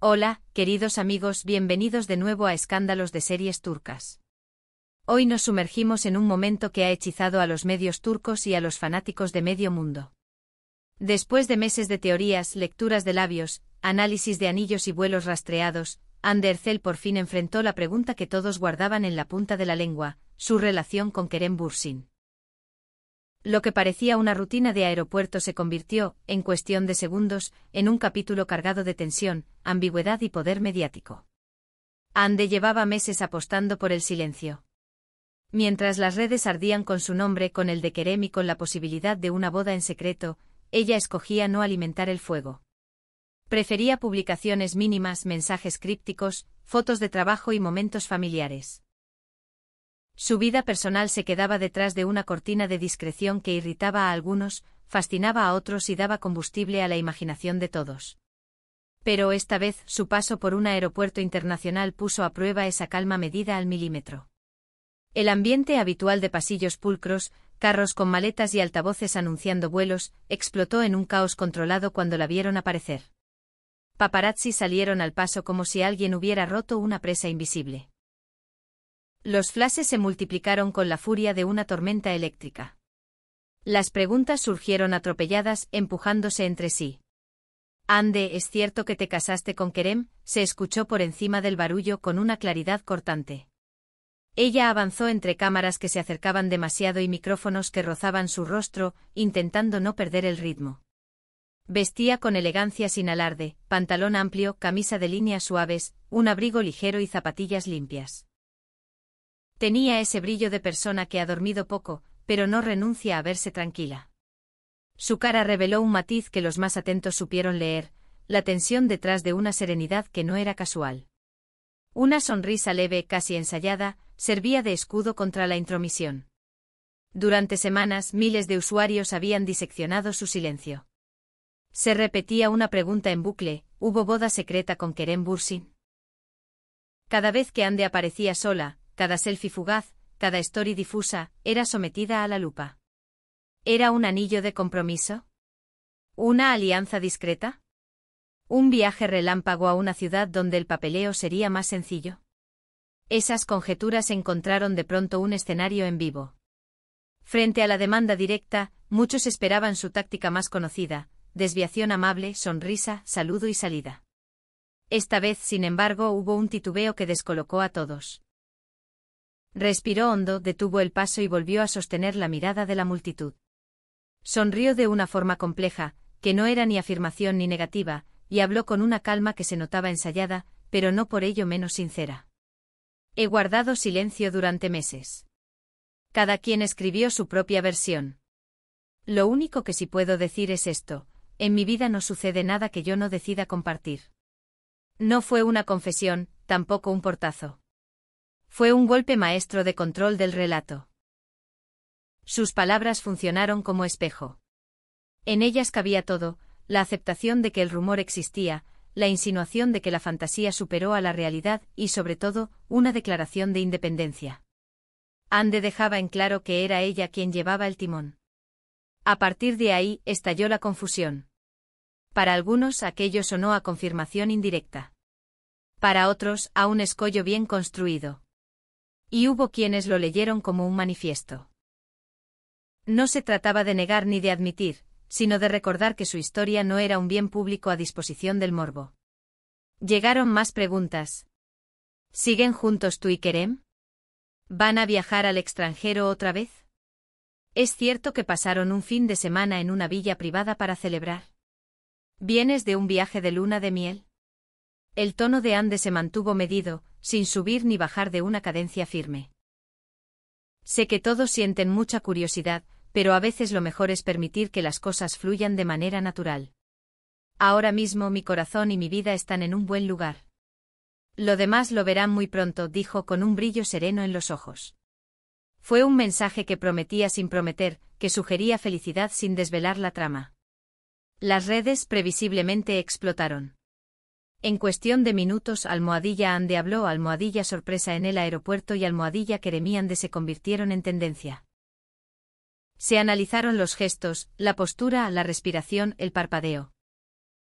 Hola, queridos amigos, bienvenidos de nuevo a Escándalos de Series Turcas. Hoy nos sumergimos en un momento que ha hechizado a los medios turcos y a los fanáticos de medio mundo. Después de meses de teorías, lecturas de labios, análisis de anillos y vuelos rastreados, Hande Erçel por fin enfrentó la pregunta que todos guardaban en la punta de la lengua: su relación con Kerem Bürsin. Lo que parecía una rutina de aeropuerto se convirtió, en cuestión de segundos, en un capítulo cargado de tensión, ambigüedad y poder mediático. Hande llevaba meses apostando por el silencio. Mientras las redes ardían con su nombre, con el de Kerem y con la posibilidad de una boda en secreto, ella escogía no alimentar el fuego. Prefería publicaciones mínimas, mensajes crípticos, fotos de trabajo y momentos familiares. Su vida personal se quedaba detrás de una cortina de discreción que irritaba a algunos, fascinaba a otros y daba combustible a la imaginación de todos. Pero esta vez su paso por un aeropuerto internacional puso a prueba esa calma medida al milímetro. El ambiente habitual de pasillos pulcros, carros con maletas y altavoces anunciando vuelos, explotó en un caos controlado cuando la vieron aparecer. Paparazzi salieron al paso como si alguien hubiera roto una presa invisible. Los flashes se multiplicaron con la furia de una tormenta eléctrica. Las preguntas surgieron atropelladas, empujándose entre sí. «Hande, ¿es cierto que te casaste con Kerem?», se escuchó por encima del barullo con una claridad cortante. Ella avanzó entre cámaras que se acercaban demasiado y micrófonos que rozaban su rostro, intentando no perder el ritmo. Vestía con elegancia sin alarde, pantalón amplio, camisa de líneas suaves, un abrigo ligero y zapatillas limpias. Tenía ese brillo de persona que ha dormido poco, pero no renuncia a verse tranquila. Su cara reveló un matiz que los más atentos supieron leer, la tensión detrás de una serenidad que no era casual. Una sonrisa leve, casi ensayada, servía de escudo contra la intromisión. Durante semanas, miles de usuarios habían diseccionado su silencio. Se repetía una pregunta en bucle: ¿hubo boda secreta con Kerem Bürsin? Cada vez que Hande aparecía sola, cada selfie fugaz, cada story difusa, era sometida a la lupa. ¿Era un anillo de compromiso? ¿Una alianza discreta? ¿Un viaje relámpago a una ciudad donde el papeleo sería más sencillo? Esas conjeturas encontraron de pronto un escenario en vivo. Frente a la demanda directa, muchos esperaban su táctica más conocida: desviación amable, sonrisa, saludo y salida. Esta vez, sin embargo, hubo un titubeo que descolocó a todos. Respiró hondo, detuvo el paso y volvió a sostener la mirada de la multitud. Sonrió de una forma compleja, que no era ni afirmación ni negativa, y habló con una calma que se notaba ensayada, pero no por ello menos sincera. He guardado silencio durante meses. Cada quien escribió su propia versión. Lo único que sí puedo decir es esto: en mi vida no sucede nada que yo no decida compartir. No fue una confesión, tampoco un portazo. Fue un golpe maestro de control del relato. Sus palabras funcionaron como espejo. En ellas cabía todo: la aceptación de que el rumor existía, la insinuación de que la fantasía superó a la realidad y, sobre todo, una declaración de independencia. Hande dejaba en claro que era ella quien llevaba el timón. A partir de ahí, estalló la confusión. Para algunos, aquello sonó a confirmación indirecta. Para otros, a un escollo bien construido. Y hubo quienes lo leyeron como un manifiesto. No se trataba de negar ni de admitir, sino de recordar que su historia no era un bien público a disposición del morbo. Llegaron más preguntas. ¿Siguen juntos tú y Kerem? ¿Van a viajar al extranjero otra vez? ¿Es cierto que pasaron un fin de semana en una villa privada para celebrar? ¿Vienes de un viaje de luna de miel? El tono de Hande se mantuvo medido, sin subir ni bajar de una cadencia firme. Sé que todos sienten mucha curiosidad, pero a veces lo mejor es permitir que las cosas fluyan de manera natural. Ahora mismo mi corazón y mi vida están en un buen lugar. Lo demás lo verán muy pronto, dijo con un brillo sereno en los ojos. Fue un mensaje que prometía sin prometer, que sugería felicidad sin desvelar la trama. Las redes previsiblemente explotaron. En cuestión de minutos, almohadilla Hande habló, almohadilla sorpresa en el aeropuerto y almohadilla Kerem y Hande se convirtieron en tendencia. Se analizaron los gestos, la postura, la respiración, el parpadeo.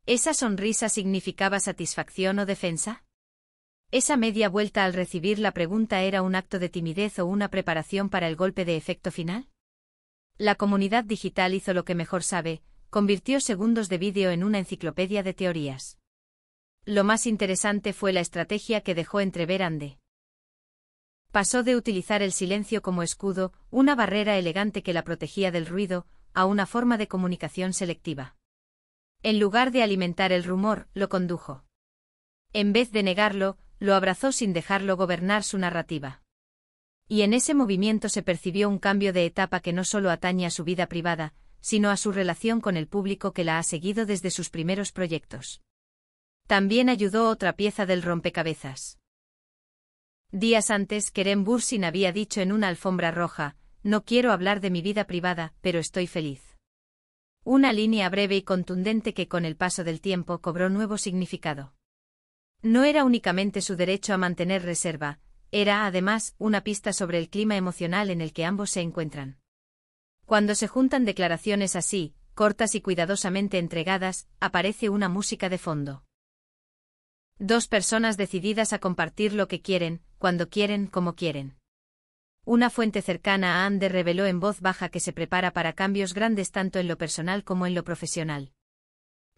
¿Esa sonrisa significaba satisfacción o defensa? ¿Esa media vuelta al recibir la pregunta era un acto de timidez o una preparación para el golpe de efecto final? La comunidad digital hizo lo que mejor sabe, convirtió segundos de vídeo en una enciclopedia de teorías. Lo más interesante fue la estrategia que dejó entrever Andy. Pasó de utilizar el silencio como escudo, una barrera elegante que la protegía del ruido, a una forma de comunicación selectiva. En lugar de alimentar el rumor, lo condujo. En vez de negarlo, lo abrazó sin dejarlo gobernar su narrativa. Y en ese movimiento se percibió un cambio de etapa que no solo atañe a su vida privada, sino a su relación con el público que la ha seguido desde sus primeros proyectos. También ayudó otra pieza del rompecabezas. Días antes, Kerem Bürsin había dicho en una alfombra roja: «No quiero hablar de mi vida privada, pero estoy feliz». Una línea breve y contundente que con el paso del tiempo cobró nuevo significado. No era únicamente su derecho a mantener reserva, era además una pista sobre el clima emocional en el que ambos se encuentran. Cuando se juntan declaraciones así, cortas y cuidadosamente entregadas, aparece una música de fondo. Dos personas decididas a compartir lo que quieren, cuando quieren, como quieren. Una fuente cercana a Andy reveló en voz baja que se prepara para cambios grandes tanto en lo personal como en lo profesional.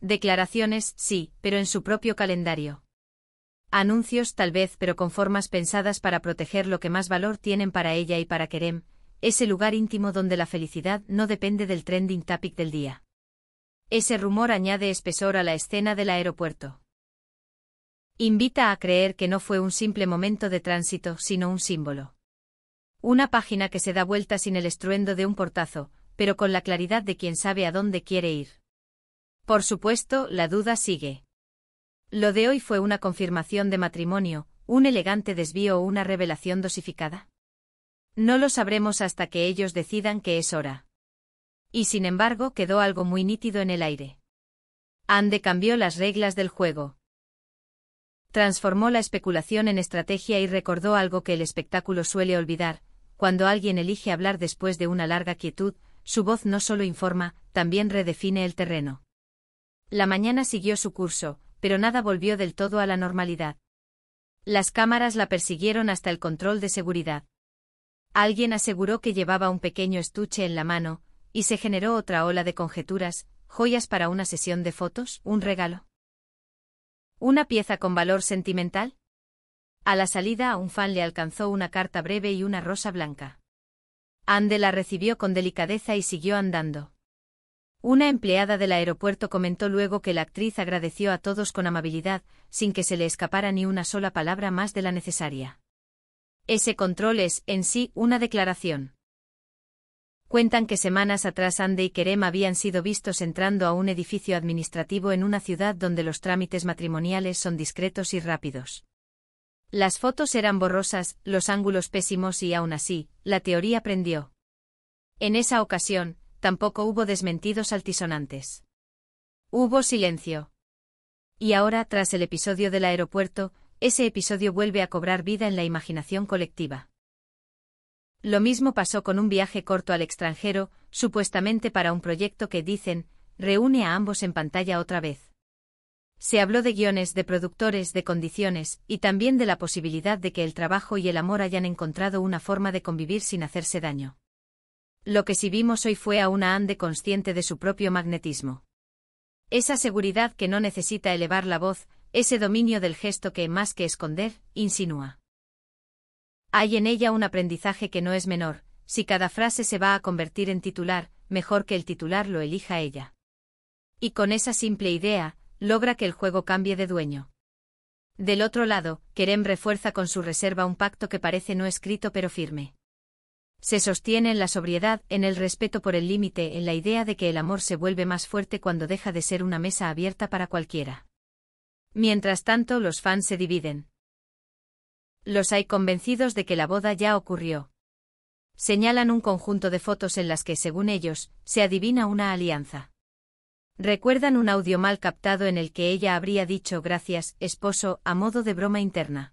Declaraciones, sí, pero en su propio calendario. Anuncios, tal vez, pero con formas pensadas para proteger lo que más valor tienen para ella y para Kerem, ese lugar íntimo donde la felicidad no depende del trending topic del día. Ese rumor añade espesor a la escena del aeropuerto. Invita a creer que no fue un simple momento de tránsito, sino un símbolo. Una página que se da vuelta sin el estruendo de un portazo, pero con la claridad de quien sabe a dónde quiere ir. Por supuesto, la duda sigue. ¿Lo de hoy fue una confirmación de matrimonio, un elegante desvío o una revelación dosificada? No lo sabremos hasta que ellos decidan que es hora. Y sin embargo quedó algo muy nítido en el aire. Andy cambió las reglas del juego. Transformó la especulación en estrategia y recordó algo que el espectáculo suele olvidar: cuando alguien elige hablar después de una larga quietud, su voz no solo informa, también redefine el terreno. La mañana siguió su curso, pero nada volvió del todo a la normalidad. Las cámaras la persiguieron hasta el control de seguridad. Alguien aseguró que llevaba un pequeño estuche en la mano, y se generó otra ola de conjeturas: joyas para una sesión de fotos, un regalo. ¿Una pieza con valor sentimental? A la salida a un fan le alcanzó una carta breve y una rosa blanca. Andy la recibió con delicadeza y siguió andando. Una empleada del aeropuerto comentó luego que la actriz agradeció a todos con amabilidad, sin que se le escapara ni una sola palabra más de la necesaria. Ese control es, en sí, una declaración. Cuentan que semanas atrás Andy y Kerem habían sido vistos entrando a un edificio administrativo en una ciudad donde los trámites matrimoniales son discretos y rápidos. Las fotos eran borrosas, los ángulos pésimos y aún así, la teoría prendió. En esa ocasión, tampoco hubo desmentidos altisonantes. Hubo silencio. Y ahora, tras el episodio del aeropuerto, ese episodio vuelve a cobrar vida en la imaginación colectiva. Lo mismo pasó con un viaje corto al extranjero, supuestamente para un proyecto que, dicen, reúne a ambos en pantalla otra vez. Se habló de guiones, de productores, de condiciones, y también de la posibilidad de que el trabajo y el amor hayan encontrado una forma de convivir sin hacerse daño. Lo que sí vimos hoy fue a una Andy consciente de su propio magnetismo. Esa seguridad que no necesita elevar la voz, ese dominio del gesto que, más que esconder, insinúa. Hay en ella un aprendizaje que no es menor: si cada frase se va a convertir en titular, mejor que el titular lo elija ella. Y con esa simple idea, logra que el juego cambie de dueño. Del otro lado, Kerem refuerza con su reserva un pacto que parece no escrito pero firme. Se sostiene en la sobriedad, en el respeto por el límite, en la idea de que el amor se vuelve más fuerte cuando deja de ser una mesa abierta para cualquiera. Mientras tanto, los fans se dividen. Los hay convencidos de que la boda ya ocurrió. Señalan un conjunto de fotos en las que, según ellos, se adivina una alianza. Recuerdan un audio mal captado en el que ella habría dicho «gracias, esposo», a modo de broma interna.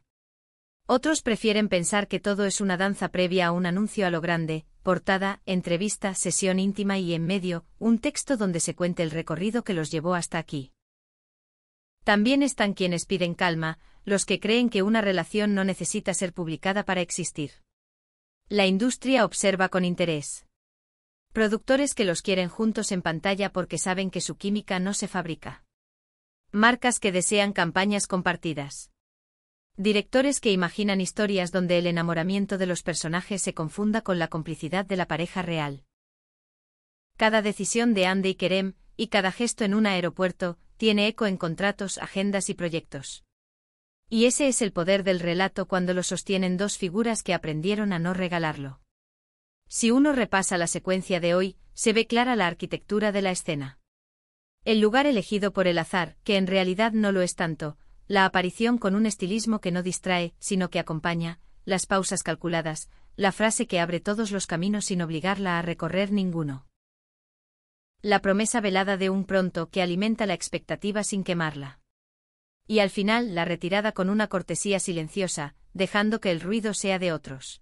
Otros prefieren pensar que todo es una danza previa a un anuncio a lo grande: portada, entrevista, sesión íntima y, en medio, un texto donde se cuente el recorrido que los llevó hasta aquí. También están quienes piden calma, los que creen que una relación no necesita ser publicada para existir. La industria observa con interés. Productores que los quieren juntos en pantalla porque saben que su química no se fabrica. Marcas que desean campañas compartidas. Directores que imaginan historias donde el enamoramiento de los personajes se confunda con la complicidad de la pareja real. Cada decisión de Hande y Kerem, y cada gesto en un aeropuerto, tiene eco en contratos, agendas y proyectos. Y ese es el poder del relato cuando lo sostienen dos figuras que aprendieron a no regalarlo. Si uno repasa la secuencia de hoy, se ve clara la arquitectura de la escena. El lugar elegido por el azar, que en realidad no lo es tanto, la aparición con un estilismo que no distrae, sino que acompaña, las pausas calculadas, la frase que abre todos los caminos sin obligarla a recorrer ninguno. La promesa velada de un pronto que alimenta la expectativa sin quemarla. Y al final la retirada con una cortesía silenciosa, dejando que el ruido sea de otros.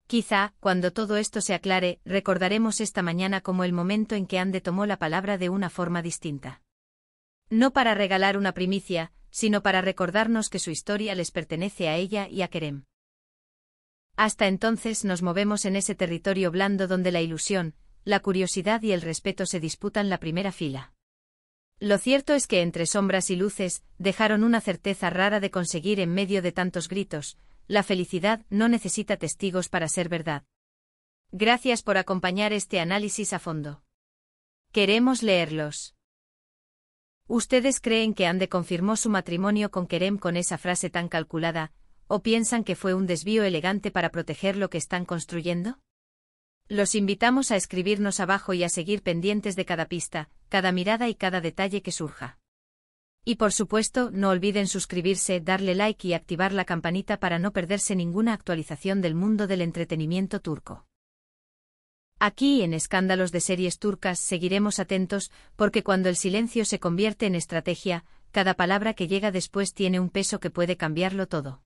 Quizá, cuando todo esto se aclare, recordaremos esta mañana como el momento en que Hande tomó la palabra de una forma distinta. No para regalar una primicia, sino para recordarnos que su historia les pertenece a ella y a Kerem. Hasta entonces nos movemos en ese territorio blando donde la ilusión, la curiosidad y el respeto se disputan la primera fila. Lo cierto es que entre sombras y luces, dejaron una certeza rara de conseguir en medio de tantos gritos: la felicidad no necesita testigos para ser verdad. Gracias por acompañar este análisis a fondo. Queremos leerlos. ¿Ustedes creen que Hande confirmó su matrimonio con Kerem con esa frase tan calculada, o piensan que fue un desvío elegante para proteger lo que están construyendo? Los invitamos a escribirnos abajo y a seguir pendientes de cada pista, cada mirada y cada detalle que surja. Y por supuesto, no olviden suscribirse, darle like y activar la campanita para no perderse ninguna actualización del mundo del entretenimiento turco. Aquí en Escándalos de Series Turcas seguiremos atentos, porque cuando el silencio se convierte en estrategia, cada palabra que llega después tiene un peso que puede cambiarlo todo.